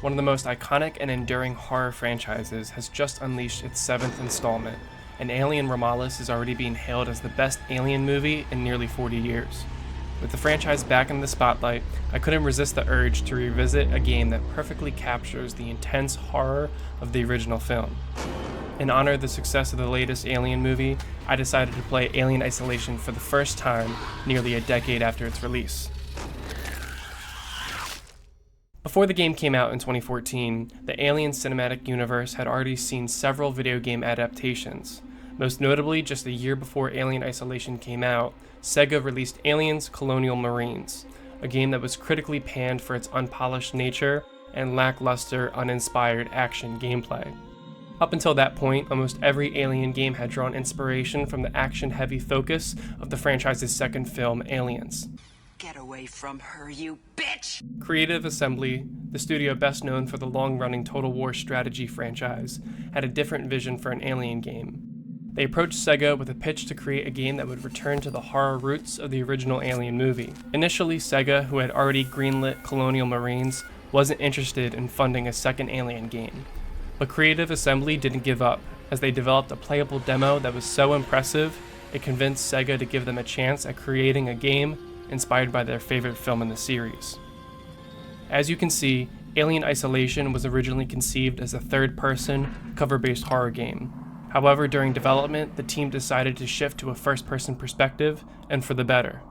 one of the most iconic and enduring horror franchises, has just unleashed its 7th installment, and Alien Romulus is already being hailed as the best Alien movie in nearly 40 years. With the franchise back in the spotlight, I couldn't resist the urge to revisit a game that perfectly captures the intense horror of the original film. In honor of the success of the latest Alien movie, I decided to play Alien Isolation for the first time nearly a decade after its release. Before the game came out in 2014, the Alien cinematic universe had already seen several video game adaptations. Most notably, just a year before Alien Isolation came out, Sega released Aliens Colonial Marines, a game that was critically panned for its unpolished nature and lackluster, uninspired action gameplay. Up until that point, almost every Alien game had drawn inspiration from the action-heavy focus of the franchise's second film, Aliens. Get away from her, you bitch! Creative Assembly, the studio best known for the long-running Total War strategy franchise, had a different vision for an Alien game. They approached Sega with a pitch to create a game that would return to the horror roots of the original Alien movie. Initially, Sega, who had already greenlit Colonial Marines, wasn't interested in funding a second Alien game. But Creative Assembly didn't give up, as they developed a playable demo that was so impressive, it convinced Sega to give them a chance at creating a game inspired by their favorite film in the series. As you can see, Alien Isolation was originally conceived as a third-person, cover-based horror game. However, during development, the team decided to shift to a first-person perspective, and for the better.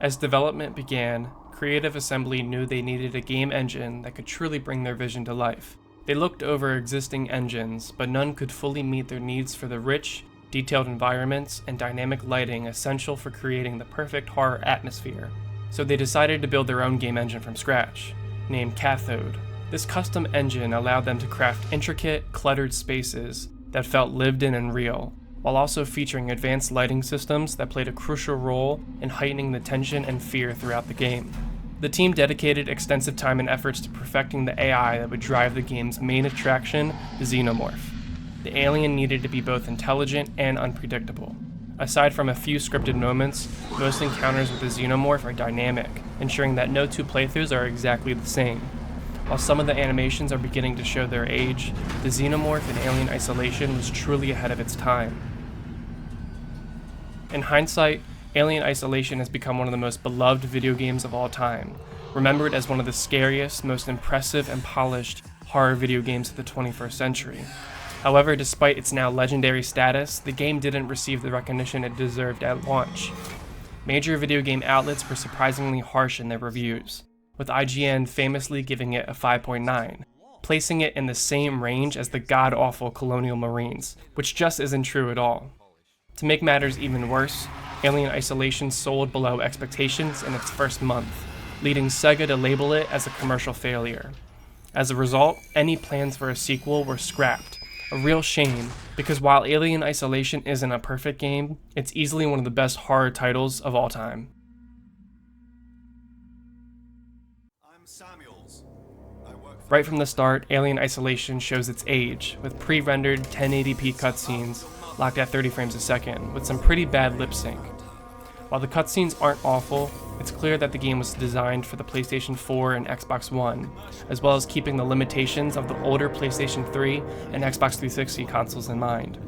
As development began, Creative Assembly knew they needed a game engine that could truly bring their vision to life. They looked over existing engines, but none could fully meet their needs for the rich, detailed environments and dynamic lighting essential for creating the perfect horror atmosphere. So they decided to build their own game engine from scratch, named Cathode. This custom engine allowed them to craft intricate, cluttered spaces that felt lived in and real, while also featuring advanced lighting systems that played a crucial role in heightening the tension and fear throughout the game. The team dedicated extensive time and efforts to perfecting the AI that would drive the game's main attraction, the Xenomorph. The alien needed to be both intelligent and unpredictable. Aside from a few scripted moments, most encounters with the Xenomorph are dynamic, ensuring that no two playthroughs are exactly the same. While some of the animations are beginning to show their age, the Xenomorph in Alien Isolation was truly ahead of its time. In hindsight, Alien Isolation has become one of the most beloved video games of all time, remembered as one of the scariest, most impressive, and polished horror video games of the 21st century. However, despite its now legendary status, the game didn't receive the recognition it deserved at launch. Major video game outlets were surprisingly harsh in their reviews, with IGN famously giving it a 5.9, placing it in the same range as the god-awful Colonial Marines, which just isn't true at all. To make matters even worse, Alien Isolation sold below expectations in its first month, leading Sega to label it as a commercial failure. As a result, any plans for a sequel were scrapped. A real shame, because while Alien Isolation isn't a perfect game, it's easily one of the best horror titles of all time. Right from the start, Alien Isolation shows its age, with pre-rendered 1080p cutscenes locked at 30 frames a second, with some pretty bad lip sync. While the cutscenes aren't awful, it's clear that the game was designed for the PlayStation 4 and Xbox One, as well as keeping the limitations of the older PlayStation 3 and Xbox 360 consoles in mind.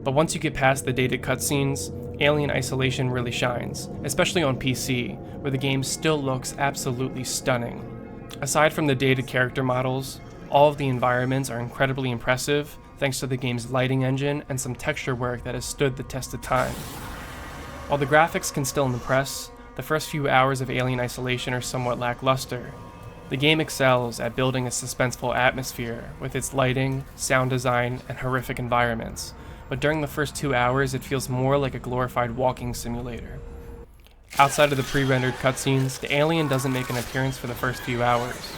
But once you get past the dated cutscenes, Alien Isolation really shines, especially on PC, where the game still looks absolutely stunning. Aside from the dated character models, all of the environments are incredibly impressive thanks to the game's lighting engine and some texture work that has stood the test of time. While the graphics can still impress, the first few hours of Alien Isolation are somewhat lackluster. The game excels at building a suspenseful atmosphere with its lighting, sound design, and horrific environments, but during the first 2 hours it feels more like a glorified walking simulator. Outside of the pre-rendered cutscenes, the alien doesn't make an appearance for the first few hours.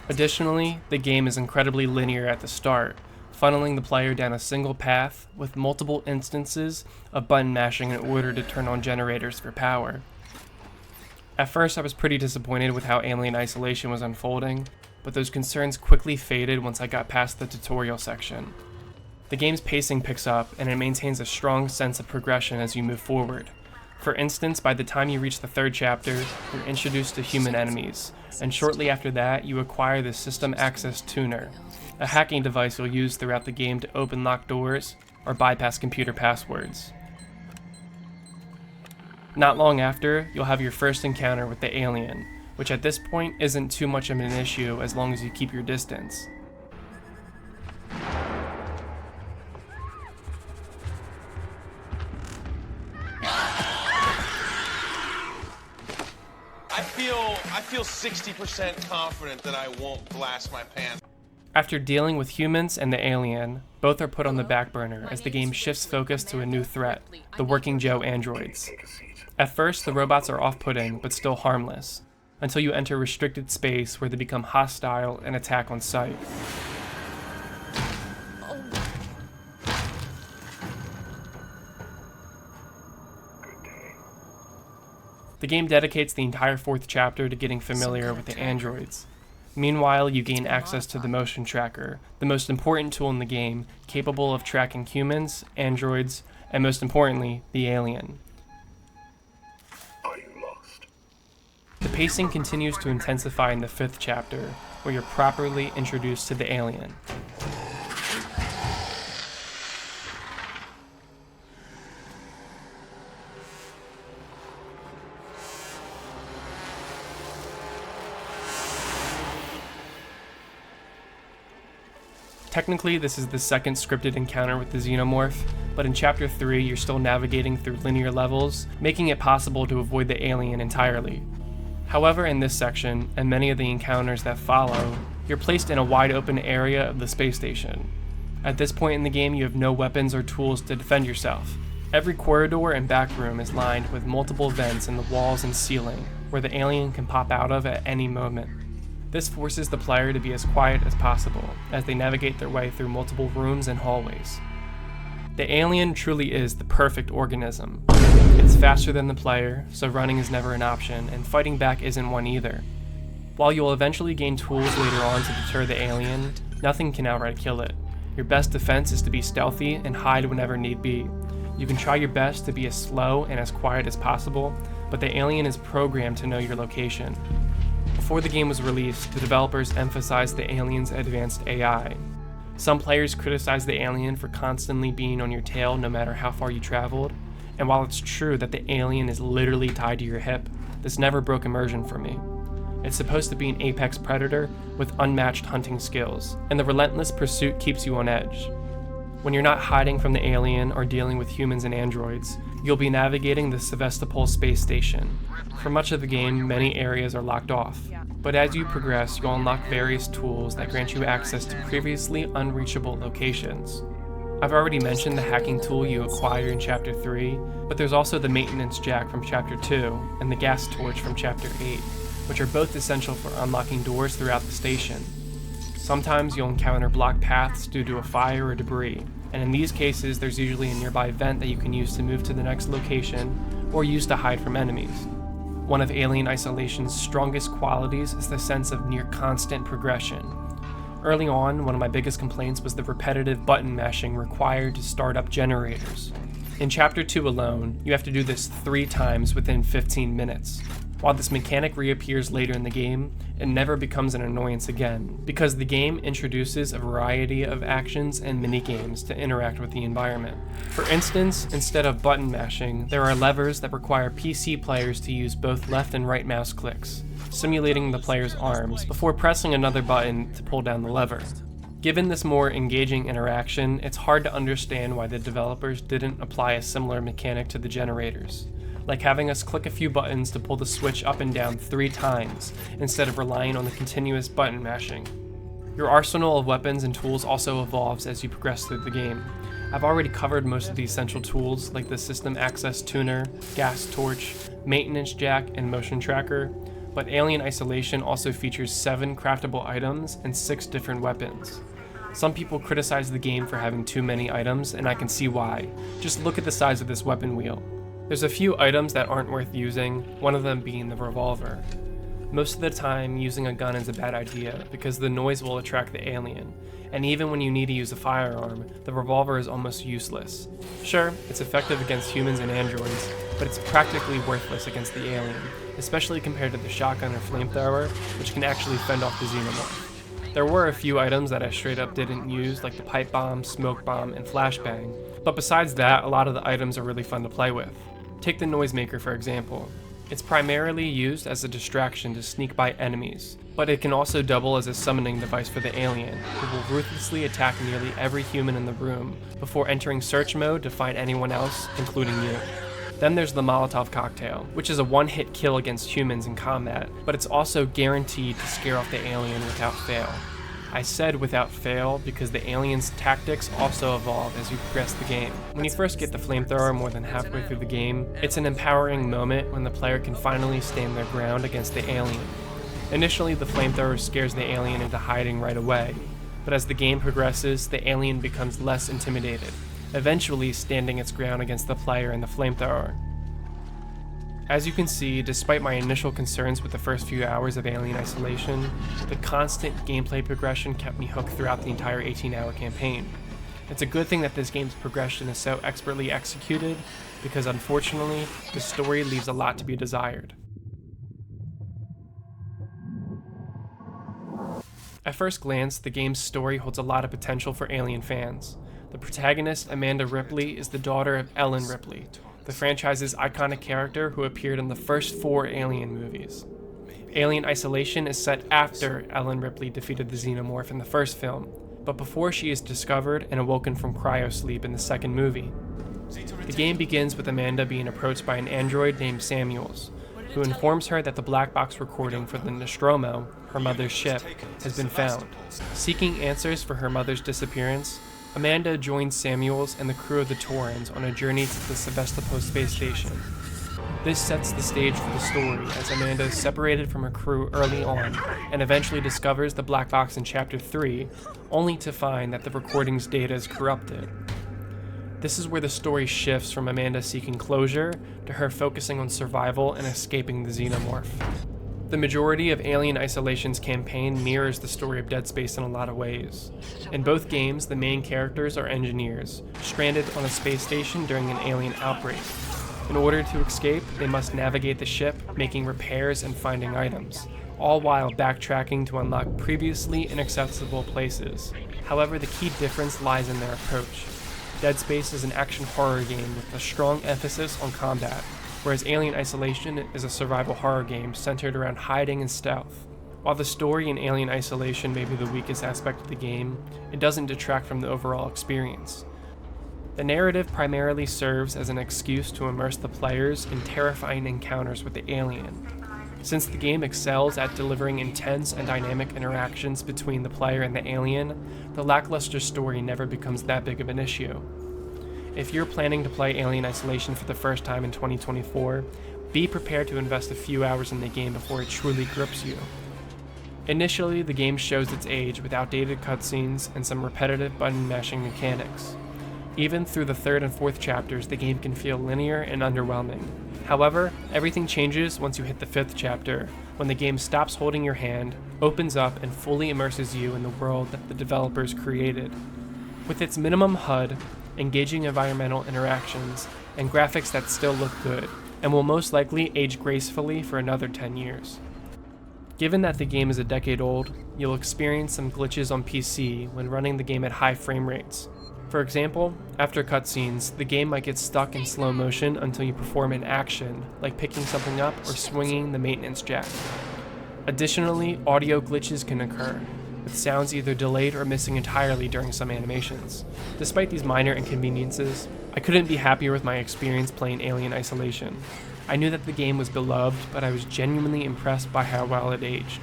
Additionally, the game is incredibly linear at the start, funneling the player down a single path with multiple instances of button mashing in order to turn on generators for power. At first I was pretty disappointed with how Alien Isolation was unfolding, but those concerns quickly faded once I got past the tutorial section. The game's pacing picks up, and it maintains a strong sense of progression as you move forward. For instance, by the time you reach the third chapter, you're introduced to human enemies, and shortly after that, you acquire the System Access Tuner, a hacking device you'll use throughout the game to open locked doors or bypass computer passwords. Not long after, you'll have your first encounter with the alien, which at this point isn't too much of an issue as long as you keep your distance. I feel 60% confident that I won't blast my pants. After dealing with humans and the alien, both are put on the back burner as the game shifts focus to a new threat, the Working Joe androids. At first, the robots are off-putting, but still harmless, until you enter restricted space where they become hostile and attack on sight. The game dedicates the entire 4th chapter to getting familiar with the androids. Meanwhile, you gain access to the motion tracker, the most important tool in the game, capable of tracking humans, androids, and most importantly, the alien. Are you lost? The pacing continues to intensify in the 5th chapter, where you're properly introduced to the alien. Technically, this is the second scripted encounter with the Xenomorph, but in Chapter 3 you're still navigating through linear levels, making it possible to avoid the alien entirely. However, in this section, and many of the encounters that follow, you're placed in a wide open area of the space station. At this point in the game, you have no weapons or tools to defend yourself. Every corridor and back room is lined with multiple vents in the walls and ceiling, where the alien can pop out of at any moment. This forces the player to be as quiet as possible as they navigate their way through multiple rooms and hallways. The alien truly is the perfect organism. It's faster than the player, so running is never an option, and fighting back isn't one either. While you'll eventually gain tools later on to deter the alien, nothing can outright kill it. Your best defense is to be stealthy and hide whenever need be. You can try your best to be as slow and as quiet as possible, but the alien is programmed to know your location. Before the game was released, the developers emphasized the alien's advanced AI. Some players criticized the alien for constantly being on your tail no matter how far you traveled, and while it's true that the alien is literally tied to your hip, this never broke immersion for me. It's supposed to be an apex predator with unmatched hunting skills, and the relentless pursuit keeps you on edge. When you're not hiding from the alien or dealing with humans and androids, you'll be navigating the Sevastopol space station. For much of the game, many areas are locked off, but as you progress, you'll unlock various tools that grant you access to previously unreachable locations. I've already mentioned the hacking tool you acquire in Chapter 3, but there's also the maintenance jack from Chapter 2 and the gas torch from Chapter 8, which are both essential for unlocking doors throughout the station. Sometimes you'll encounter blocked paths due to a fire or debris, and in these cases there's usually a nearby vent that you can use to move to the next location or use to hide from enemies. One of Alien Isolation's strongest qualities is the sense of near constant progression. Early on, one of my biggest complaints was the repetitive button mashing required to start up generators. In Chapter 2 alone, you have to do this 3 times within 15 minutes. While this mechanic reappears later in the game, it never becomes an annoyance again, because the game introduces a variety of actions and minigames to interact with the environment. For instance, instead of button mashing, there are levers that require PC players to use both left and right mouse clicks, simulating the player's arms, before pressing another button to pull down the lever. Given this more engaging interaction, it's hard to understand why the developers didn't apply a similar mechanic to the generators, like having us click a few buttons to pull the switch up and down 3 times, instead of relying on the continuous button mashing. Your arsenal of weapons and tools also evolves as you progress through the game. I've already covered most of the essential tools like the System Access Tuner, gas torch, maintenance jack, and motion tracker, but Alien Isolation also features 7 craftable items and 6 different weapons. Some people criticize the game for having too many items, and I can see why. Just look at the size of this weapon wheel. There's a few items that aren't worth using, one of them being the revolver. Most of the time, using a gun is a bad idea because the noise will attract the alien, and even when you need to use a firearm, the revolver is almost useless. Sure, it's effective against humans and androids, but it's practically worthless against the alien. especially compared to the shotgun or flamethrower, which can actually fend off the xenomorph. There were a few items that I straight up didn't use, like the pipe bomb, smoke bomb, and flashbang, but besides that, a lot of the items are really fun to play with. Take the noisemaker for example. It's primarily used as a distraction to sneak by enemies, but it can also double as a summoning device for the alien, who will ruthlessly attack nearly every human in the room before entering search mode to find anyone else, including you. Then there's the Molotov cocktail, which is a one-hit kill against humans in combat, but it's also guaranteed to scare off the alien without fail. I said without fail because the alien's tactics also evolve as you progress the game. When you first get the flamethrower more than halfway through the game, it's an empowering moment when the player can finally stand their ground against the alien. Initially, the flamethrower scares the alien into hiding right away, but as the game progresses, the alien becomes less intimidated, eventually standing its ground against the player and the flamethrower. As you can see, despite my initial concerns with the first few hours of Alien Isolation, the constant gameplay progression kept me hooked throughout the entire 18-hour campaign. It's a good thing that this game's progression is so expertly executed, because unfortunately, the story leaves a lot to be desired. At first glance, the game's story holds a lot of potential for Alien fans. The protagonist, Amanda Ripley, is the daughter of Ellen Ripley, the franchise's iconic character who appeared in the first 4 Alien movies. Alien Isolation is set after Ellen Ripley defeated the xenomorph in the first film, but before she is discovered and awoken from cryosleep in the second movie. The game begins with Amanda being approached by an android named Samuels, who informs her that the black box recording for the Nostromo, her mother's ship, has been found. Seeking answers for her mother's disappearance, Amanda joins Samuels and the crew of the Torrens on a journey to the Sevastopol space station. This sets the stage for the story as Amanda is separated from her crew early on and eventually discovers the black box in Chapter 3, only to find that the recording's data is corrupted. This is where the story shifts from Amanda seeking closure to her focusing on survival and escaping the xenomorph. The majority of Alien Isolation's campaign mirrors the story of Dead Space in a lot of ways. In both games, the main characters are engineers, stranded on a space station during an alien outbreak. In order to escape, they must navigate the ship, making repairs and finding items, all while backtracking to unlock previously inaccessible places. However, the key difference lies in their approach. Dead Space is an action horror game with a strong emphasis on combat, whereas Alien Isolation is a survival horror game centered around hiding and stealth. While the story in Alien Isolation may be the weakest aspect of the game, it doesn't detract from the overall experience. The narrative primarily serves as an excuse to immerse the players in terrifying encounters with the alien. Since the game excels at delivering intense and dynamic interactions between the player and the alien, the lackluster story never becomes that big of an issue. If you're planning to play Alien Isolation for the first time in 2024, be prepared to invest a few hours in the game before it truly grips you. Initially, the game shows its age with outdated cutscenes and some repetitive button mashing mechanics. Even through the 3rd and 4th chapters, the game can feel linear and underwhelming. However, everything changes once you hit the 5th chapter, when the game stops holding your hand, opens up, and fully immerses you in the world that the developers created. With its minimum HUD, engaging environmental interactions, and graphics that still look good, and will most likely age gracefully for another 10 years. Given that the game is a decade old, you'll experience some glitches on PC when running the game at high frame rates. For example, after cutscenes, the game might get stuck in slow motion until you perform an action, like picking something up or swinging the maintenance jack. Additionally, audio glitches can occur, with sounds either delayed or missing entirely during some animations. Despite these minor inconveniences, I couldn't be happier with my experience playing Alien Isolation. I knew that the game was beloved, but I was genuinely impressed by how well it aged.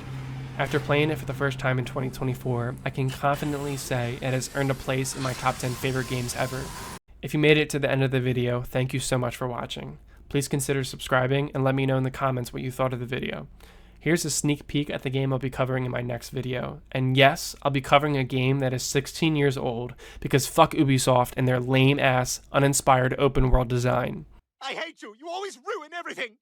After playing it for the first time in 2024, I can confidently say it has earned a place in my top 10 favorite games ever. If you made it to the end of the video, thank you so much for watching. Please consider subscribing and let me know in the comments what you thought of the video. Here's a sneak peek at the game I'll be covering in my next video. And yes, I'll be covering a game that is 16 years old, because fuck Ubisoft and their lame ass, uninspired open world design. I hate you! You always ruin everything!